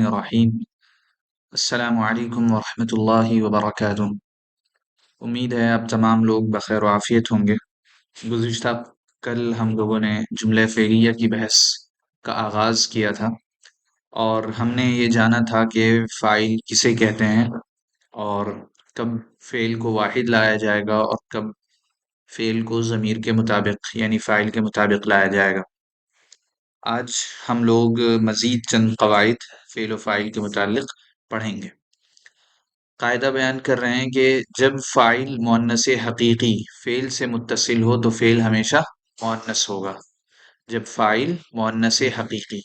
الرحیم السلام علیکم ورحمۃ اللہ وبرکاتہ۔ امید ہے آپ تمام لوگ بخیر و عافیت ہوں گے۔ گزشتہ کل ہم لوگوں نے جملہ فعلیہ کی بحث کا آغاز کیا تھا اور ہم نے یہ جانا تھا کہ فاعل کسے کہتے ہیں اور کب فعل کو واحد لایا جائے گا اور کب فعل کو ضمیر کے مطابق یعنی فاعل کے مطابق لایا جائے گا۔ آج ہم لوگ مزید چند قواعد فعل و فاعل کے متعلق پڑھیں گے۔ قاعدہ بیان کر رہے ہیں کہ جب فاعل مؤنث حقیقی فعل سے متصل ہو تو فعل ہمیشہ مؤنث ہوگا۔ جب فاعل مؤنث حقیقی،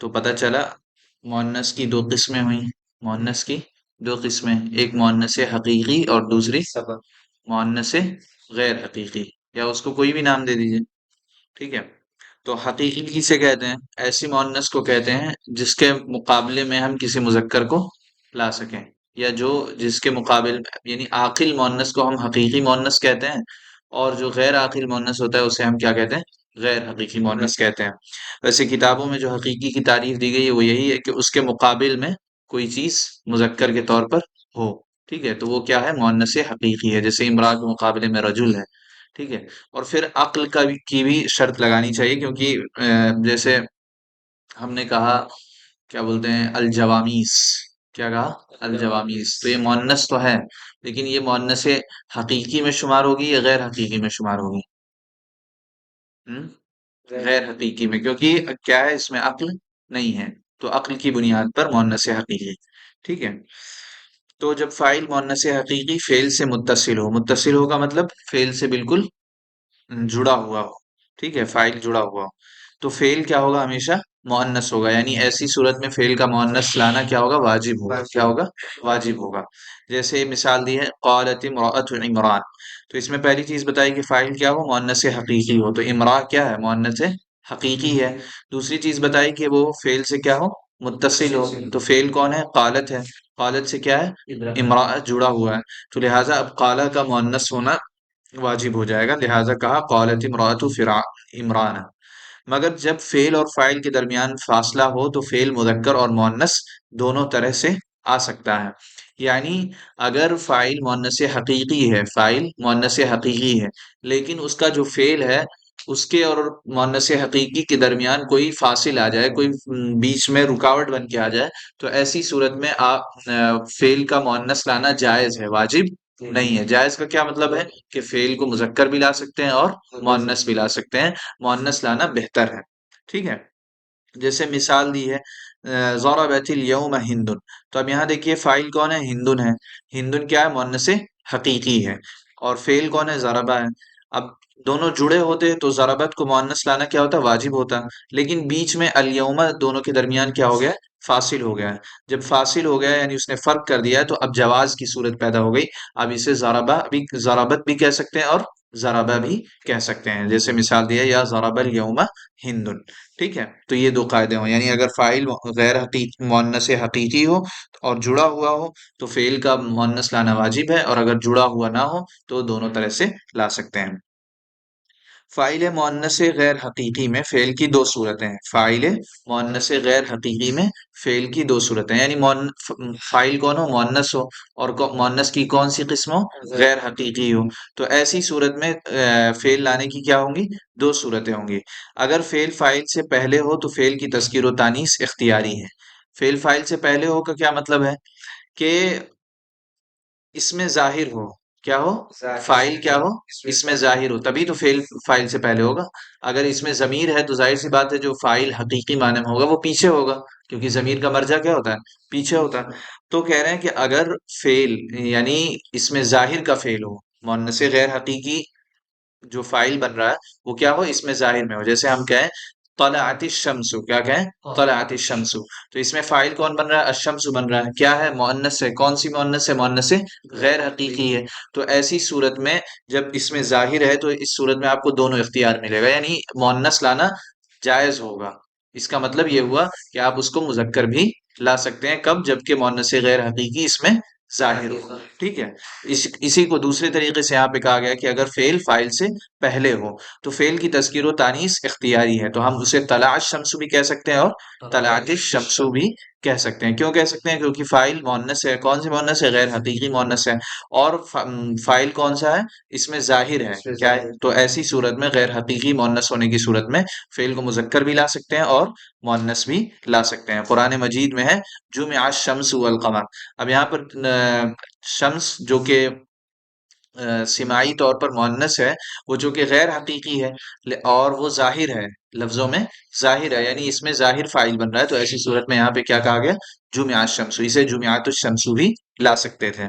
تو پتہ چلا مؤنث کی دو قسمیں ہوئیں، مؤنث کی دو قسمیں، ایک مؤنث حقیقی اور دوسری مؤنث غیر حقیقی، یا اس کو کوئی بھی نام دے دیجئے، ٹھیک ہے۔ تو حقیقی کسے کہتے ہیں؟ ایسی مؤنث کو کہتے ہیں جس کے مقابلے میں ہم کسی مذکر کو لا سکیں، یا جو جس کے مقابل یعنی عاقل مؤنث کو ہم حقیقی مؤنث کہتے ہیں، اور جو غیر عاقل مؤنث ہوتا ہے اسے ہم کیا کہتے ہیں؟ غیر حقیقی مؤنث کہتے ہیں۔ ویسے کتابوں میں جو حقیقی کی تعریف دی گئی ہے وہ یہی ہے کہ اس کے مقابل میں کوئی چیز مذکر کے طور پر ہو، ٹھیک ہے، تو وہ کیا ہے؟ مؤنث حقیقی ہے، جیسے امرأة کے مقابلے میں رجل ہے، ٹھیک ہے۔ اور پھر عقل کی بھی شرط لگانی چاہیے، کیونکہ جیسے ہم نے کہا کیا بولتے ہیں الجوامیس، کیا کہا؟ الجوامیس، تو یہ مؤنث تو ہے لیکن یہ مؤنث حقیقی میں شمار ہوگی یا غیر حقیقی میں شمار ہوگی؟ غیر حقیقی میں، کیونکہ کیا ہے اس میں؟ عقل نہیں ہے، تو عقل کی بنیاد پر مؤنث حقیقی، ٹھیک ہے۔ تو جب فاعل مؤنث حقیقی فعل سے متصل ہو، متصل ہو کا مطلب فعل سے بالکل جڑا ہوا ہو، ٹھیک ہے، فاعل جڑا ہوا ہو، تو فعل کیا ہوگا؟ ہمیشہ مؤنث ہوگا، یعنی ایسی صورت میں فعل کا مؤنث لانا کیا ہوگا؟ واجب ہوگا۔ کیا ہوگا؟ واجب ہوگا۔ جیسے مثال دی ہے قالت امرأة عمران، تو اس میں پہلی چیز بتائی کہ فاعل کیا ہو؟ مؤنث حقیقی ہو، تو امرأ کیا ہے؟ مؤنث حقیقی ہے۔ دوسری چیز بتائی کہ وہ فعل سے کیا ہو؟ متصل ہو، تو فعل کون ہے؟ قالت ہے، قالت سے کیا ہے؟ امرأة جڑا ہوا ہے، تو لہٰذا اب قالہ کا مؤنث ہونا واجب ہو جائے گا، لہٰذا کہا قالت امرأة عمران۔ مگر جب فعل اور فاعل کے درمیان فاصلہ ہو تو فعل مذکر اور مؤنث دونوں طرح سے آ سکتا ہے، یعنی اگر فاعل مؤنث حقیقی ہے، فاعل مؤنث حقیقی ہے لیکن اس کا جو فعل ہے اس کے اور مؤنث حقیقی کے درمیان کوئی فاصل آ جائے، کوئی بیچ میں رکاوٹ بن کے آ جائے، تو ایسی صورت میں آپ فعل کا مؤنث لانا جائز ہے، واجب نہیں ہے۔ جائز کا کیا مطلب ہے؟ کہ فعل کو مذکر بھی لا سکتے ہیں اور مؤنث بھی لا سکتے ہیں، مؤنث لانا بہتر ہے، ٹھیک ہے۔ جیسے مثال دی ہے ضربت اليوم ہند، تو اب یہاں دیکھیے فاعل کون ہے؟ ہندن ہے، ہندن کیا ہے؟ مؤنث حقیقی ہے، اور فعل کون ہے؟ ضربہ ہے۔ اب دونوں جڑے ہوتے تو ضربت کو مؤنث لانا کیا ہوتا؟ واجب ہوتا، لیکن بیچ میں اليوم دونوں کے درمیان کیا ہو گیا؟ فاصل ہو گیا ہے۔ جب فاصل ہو گیا یعنی اس نے فرق کر دیا ہے، تو اب جواز کی صورت پیدا ہو گئی، اب اسے ضربت بھی کہہ سکتے ہیں اور ضربہ بھی کہہ سکتے ہیں، جیسے مثال دیا یا ضرب اليوم ہند، ٹھیک ہے۔ تو یہ دو قاعدے ہوں، یعنی اگر فاعل غیر حقیقی مؤنث حقیقی ہو اور جڑا ہوا ہو تو فعل کا مؤنث لانا واجب ہے، اور اگر جڑا ہوا نہ ہو تو دونوں طرح سے لا سکتے ہیں۔ فاعل مؤنث غیر حقیقی میں فعل کی دو صورتیں ہیں، فاعل مؤنث غیر حقیقی میں فعل کی دو صورتیں، یعنی فاعل کون ہو؟ مؤنث ہو، اور مؤنث کی کون سی قسم ہو؟ غیر حقیقی ہو، تو ایسی صورت میں فعل لانے کی کیا ہوں گی؟ دو صورتیں ہوں گی۔ اگر فعل فاعل سے پہلے ہو تو فعل کی تذکیر و تانیث اختیاری ہے۔ فعل فاعل سے پہلے ہو کا کیا مطلب ہے؟ کہ اس میں ظاہر ہو، کیا ہو؟ فاعل کیا ہو؟ اس میں ظاہر ہو، تبھی تو فعل فاعل سے پہلے ہوگا۔ اگر اس میں ضمیر ہے تو ظاہر سی بات ہے جو فاعل حقیقی معنی میں ہوگا وہ پیچھے ہوگا، کیونکہ ضمیر کا مرجع کیا ہوتا ہے؟ پیچھے ہوتا ہے۔ تو کہہ رہے ہیں کہ اگر فعل یعنی اس میں ظاہر کا فعل ہو، مؤنث غیر حقیقی جو فاعل بن رہا ہے وہ کیا ہو؟ اس میں ظاہر میں ہو، جیسے ہم کہیں طلعت الشمس، کیا کہیں؟ طلعت الشمس، تو اس میں فاعل کون بن رہا ہے؟ الشمس بن رہا ہے، کیا ہے؟ مؤنث ہے، کون سی مؤنث ہے؟ مؤنث غیر حقیقی ہے۔ تو ایسی صورت میں جب اس میں ظاہر ہے تو اس صورت میں آپ کو دونوں اختیار ملے گا، یعنی مؤنث لانا جائز ہوگا۔ اس کا مطلب یہ ہوا کہ آپ اس کو مذکر بھی لا سکتے ہیں، کب؟ جبکہ مؤنث غیر حقیقی اس میں ظاہر ہو، ٹھیک ہے۔ اسی کو دوسرے طریقے سے یہاں پہ کہا گیا کہ اگر فعل فاعل سے پہلے ہو تو فعل کی تذکیر و تانیث اختیاری ہے، تو ہم اسے طلع الشمس بھی کہہ سکتے ہیں اور طلعت الشمس بھی کہہ سکتے ہیں. کیوں کہہ سکتے ہیں؟ کیونکہ فاعل مؤنث ہے. کون سی مؤنث ہے؟ غیر حقیقی مؤنث ہے. اور فاعل کون سا ہے؟ اس میں ظاہر ہے. کیا ہے؟ تو ایسی صورت میں غیر حقیقی مؤنث ہونے کی صورت میں فعل کو مذکر بھی لا سکتے ہیں اور مؤنث بھی لا سکتے ہیں. قرآن مجید میں ہے جمع الشمس والقمر. اب یہاں پر شمس جو کہ سماعی طور پر مؤنث ہے، وہ جو کہ غیر حقیقی ہے اور وہ ظاہر ہے، لفظوں میں ظاہر ہے، یعنی اس میں ظاہر فاعل بن رہا ہے. تو ایسی صورت میں یہاں پہ کیا کہا گیا؟ جمع الشمس. اسے جمعات الشمس بھی لا سکتے تھے.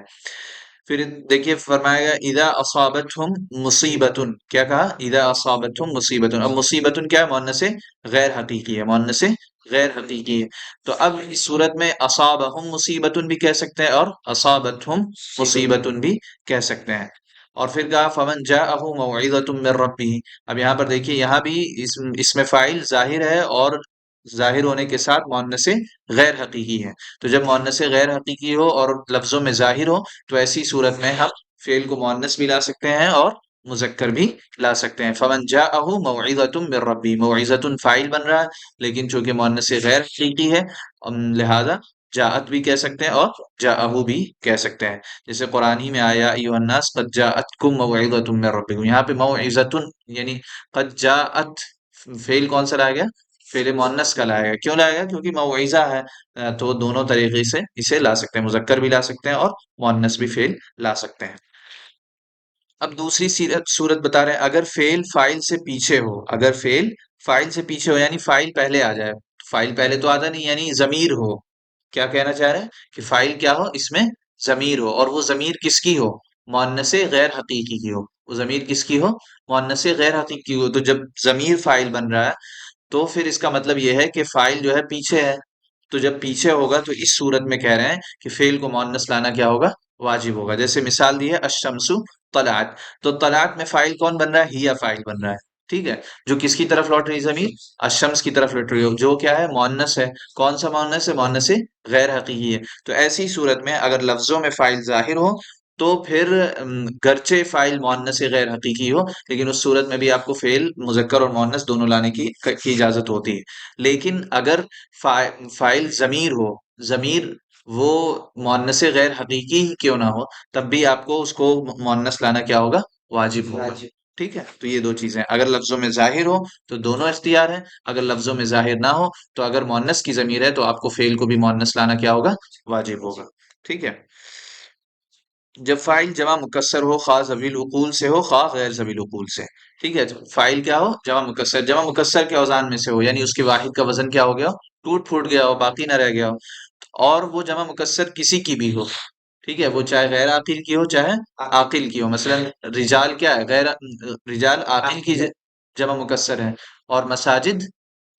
پھر دیکھیے فرمایا گیا اذا اصابتہم مصیبتن. کیا کہا؟ اذا اصابتہم مصیبتن. اب مصیبتن کیا ہے؟ مؤنث غیر حقیقی ہے. مؤنث غیر حقیقی ہے. تو اب اس صورت میں اصابہم مصیبتن بھی کہہ سکتے ہیں اور اصابتہم مصیبتن بھی کہہ سکتے ہیں. اور پھر کہا فمن جاءہ موعظۃ من ربہ. اب یہاں پر دیکھیے یہاں بھی اس میں فاعل ظاہر ہے اور ظاہر ہونے کے ساتھ مؤنث غیر حقیقی ہے. تو جب مؤنث غیر حقیقی ہو اور لفظوں میں ظاہر ہو تو ایسی صورت میں ہم فعل کو مؤنث بھی لا سکتے ہیں اور مذکر بھی لا سکتے ہیں. فمن جاءہ موعظۃ من ربہ. موعظۃ فاعل بن رہا ہے لیکن چونکہ مؤنث غیر حقیقی ہے لہذا جاءت بھی کہہ سکتے ہیں اور جاءہ بھی کہہ سکتے ہیں. جیسے قرآن ہی میں آیا ایھا الناس قد جاءتکم موعظۃ من ربکم. یہاں پہ موعظۃ یعنی قد جاءت فعل کون سا لایا گیا؟ فعل مؤنث کا لایا گیا. کیوں لایا گیا؟ کیونکہ موعظہ ہے. تو دونوں طریقے سے اسے لا سکتے ہیں. مذکر بھی لا سکتے ہیں اور مؤنث بھی فعل لا سکتے ہیں. اب دوسری صورت بتا رہے ہیں اگر فعل فاعل سے پیچھے ہو. اگر فعل فاعل سے پیچھے ہو یعنی فاعل پہلے آ جائے. فاعل پہلے تو آتا نہیں، یعنی ضمیر ہو. کیا کہنا چاہ رہے ہیں؟ کہ فاعل کیا ہو؟ اس میں ضمیر ہو. اور وہ ضمیر کس کی ہو؟ مؤنث غیر حقیقی کی ہو. وہ ضمیر کس کی ہو؟ مؤنث غیر حقیقی ہو. تو جب ضمیر فاعل بن رہا ہے تو پھر اس کا مطلب یہ ہے کہ فاعل جو ہے پیچھے ہے. تو جب پیچھے ہوگا تو اس صورت میں کہہ رہے ہیں کہ فعل کو مؤنث لانا کیا ہوگا؟ واجب ہوگا. جیسے مثال دی ہے الشمس طلعت. تو طلعت میں فاعل کون بن رہا ہے؟ ہی فاعل بن رہا ہے. ٹھیک ہے. جو کس کی طرف لوٹ رہی ضمیر؟ الشمس کی طرف لوٹ رہی ہو جو کیا ہے؟ مؤنث ہے. کون سا مؤنث ہے؟ مؤنث غیر حقیقی ہے. تو ایسی صورت میں اگر لفظوں میں فاعل ظاہر ہو تو پھر گرچہ فاعل مؤنث غیر حقیقی ہو لیکن اس صورت میں بھی آپ کو فعل مذکر اور مؤنث دونوں لانے کی اجازت ہوتی ہے. لیکن اگر فاعل ضمیر ہو، ضمیر وہ مؤنث غیر حقیقی ہی کیوں نہ ہو تب بھی آپ کو اس کو مؤنث لانا کیا ہوگا؟ واجب ہوگا. ٹھیک ہے. تو یہ دو چیزیں اگر لفظوں میں ظاہر ہو تو دونوں اختیار ہیں. اگر لفظوں میں ظاہر نہ ہو تو اگر مؤنث کی ضمیر ہے تو آپ کو فعل کو بھی مؤنث لانا کیا ہوگا؟ واجب ہوگا. ٹھیک ہے. جب فاعل جمع مکسر ہو خواہ ذوی العقول سے ہو خواہ غیر ذوی العقول سے. ٹھیک ہے. فاعل کیا ہو؟ جمع مکسر. جمع مکسر کے اوزان میں سے ہو یعنی اس کے واحد کا وزن کیا ہو گیا ہو؟ ٹوٹ پھوٹ گیا ہو، باقی نہ رہ گیا ہو. اور وہ جمع مکسر کسی کی بھی ہو. ٹھیک ہے. وہ چاہے غیر عاقل کی ہو چاہے عاقل کی ہو. مثلا رجال کیا ہے؟ رجال عاقل کی جمع مکسر ہے اور مساجد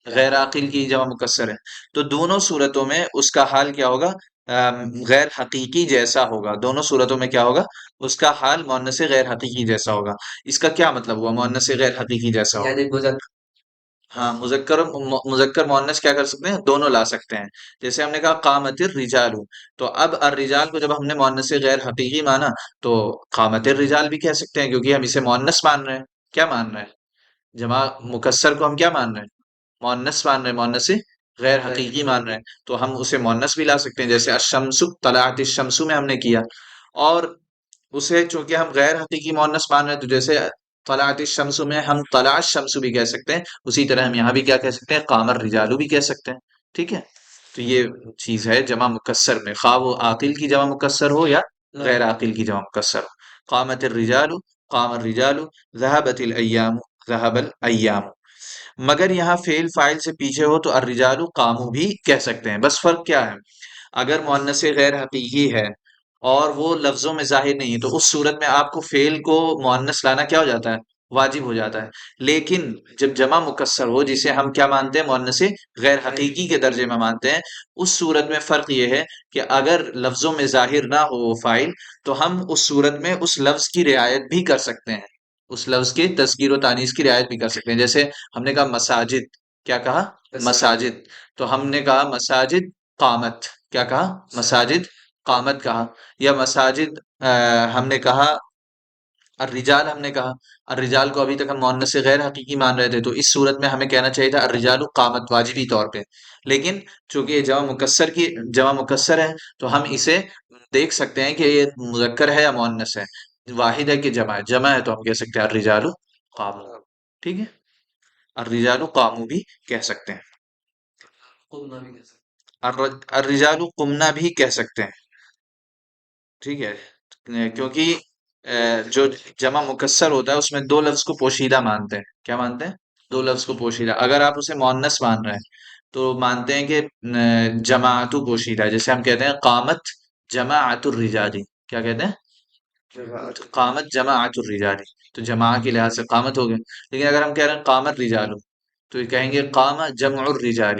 غیر عاقل کی جمع مکسر ہے. تو دونوں صورتوں میں اس کا حال کیا ہوگا؟ غیر حقیقی جیسا ہوگا. دونوں صورتوں میں کیا ہوگا؟ اس کا حال مؤنث غیر حقیقی جیسا ہوگا. اس کا کیا مطلب ہوا مؤنث غیر حقیقی جیسا ہوگا؟ ہاں مذکر مؤنث کیا کر سکتے ہیں؟ دونوں لا سکتے ہیں. جیسے ہم نے کہا قامت الرجال. تو اب الرجال کو جب ہم نے مؤنث غیر حقیقی مانا تو قامت الرجال بھی کہہ سکتے ہیں کیونکہ ہم اسے مؤنث مان رہے ہیں. کیا مان رہے ہیں؟ جمع مکسر کو ہم کیا مان رہے ہیں؟ مؤنث مان رہے ہیں. مؤنث غیر حقیقی مان رہے ہیں تو ہم اسے مؤنث بھی لا سکتے ہیں. جیسے الشمس طلعت الشمس میں ہم نے کیا. اور اسے چونکہ ہم غیر حقیقی مؤنث مان رہے ہیں تو جیسے طلعت الشمس میں ہم طلع الشمس بھی کہہ سکتے ہیں. اسی طرح ہم یہاں بھی کیا کہہ سکتے ہیں؟ قام الرجال بھی کہہ سکتے ہیں. ٹھیک ہے. تو یہ چیز ہے جمع مکسر میں خواہ وہ عاقل کی جمع مکسر ہو یا غیر عاقل کی جمع مکسر ہو. قامت الرجال قام الرجال ذهبت الايام ذهب الايام. مگر یہاں فعل فاعل سے پیچھے ہو تو الرجال قاموا بھی کہہ سکتے ہیں. بس فرق کیا ہے؟ اگر مؤنث غیر حقیقی ہے اور وہ لفظوں میں ظاہر نہیں ہے تو اس صورت میں آپ کو فعل کو مؤنث لانا کیا ہو جاتا ہے؟ واجب ہو جاتا ہے. لیکن جب جمع مکسر ہو جسے ہم کیا مانتے ہیں؟ مؤنث غیر حقیقی کے درجے میں مانتے ہیں. اس صورت میں فرق یہ ہے کہ اگر لفظوں میں ظاہر نہ ہو وہ فاعل تو ہم اس صورت میں اس لفظ کی رعایت بھی کر سکتے ہیں. اس لفظ کے تذکیر و تانیث کی رعایت بھی کر سکتے ہیں. جیسے ہم نے کہا مساجد. کیا کہا؟ مساجد. تو ہم نے کہا مساجد قامت. کیا کہا؟ مساجد قامت کہا. یا مساجد ہم نے کہا الرجال ہم نے کہا، الرجال کو ابھی تک ہم مؤنث غیر حقیقی مان رہے تھے، تو اس صورت میں ہمیں کہنا چاہیے تھا الرجال قامت واجبی طور پہ، لیکن چونکہ یہ جمع مکسر ہے تو ہم اسے دیکھ سکتے ہیں کہ یہ مذکر ہے یا مؤنث ہے، واحد ہے کہ جمع ہے تو ہم کہہ سکتے ہیں الرجال قاموا، ٹھیک ہے، الرجال قاموا بھی کہہ سکتے ہیں، الرجال قمنا بھی کہہ سکتے ہیں، ٹھیک ہے، کیونکہ جو جمع مکسر ہوتا ہے اس میں دو لفظ کو پوشیدہ مانتے ہیں، کیا مانتے ہیں؟ دو لفظ کو پوشیدہ، اگر آپ اسے مؤنث مان رہے ہیں تو مانتے ہیں کہ جماعت پوشیدہ ہے، جیسے ہم کہتے ہیں قامت جماعت الرجال، کیا کہتے ہیں؟ قامت جماعت الرجال، تو جماع کے لحاظ سے قامت ہو گئے، لیکن اگر ہم کہہ رہے ہیں قامت رجال تو یہ کہیں گے قام جمع الرجال،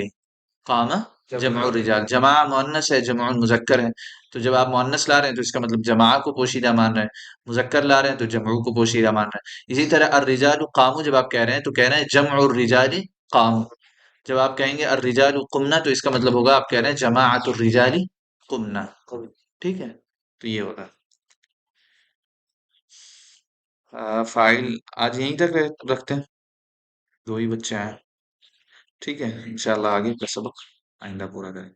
قام جمع الرجال، جمع مؤنث ہے، جمع مذکر ہے، تو جب آپ مؤنث لا رہے ہیں تو اس کا مطلب جماع کو پوشیدہ مان رہے ہیں، مذکر لا رہے ہیں تو جمع کو پوشیدہ مان رہے ہیں، اسی طرح الرجال قاموا جب آپ کہہ رہے ہیں تو کہہ رہے ہیں جمع الرجال قاموا، جب آپ کہیں گے الرجال قمنا تو اس کا مطلب ہوگا آپ کہہ رہے ہیں جماعت الرجال قمنا، ٹھیک ہے، تو یہ ہوگا فائل آج یہیں تک رکھتے ہیں، دو ہی بچے ہیں، ٹھیک ہے، انشاءاللہ آگے کا سبق آئندہ پورا کریں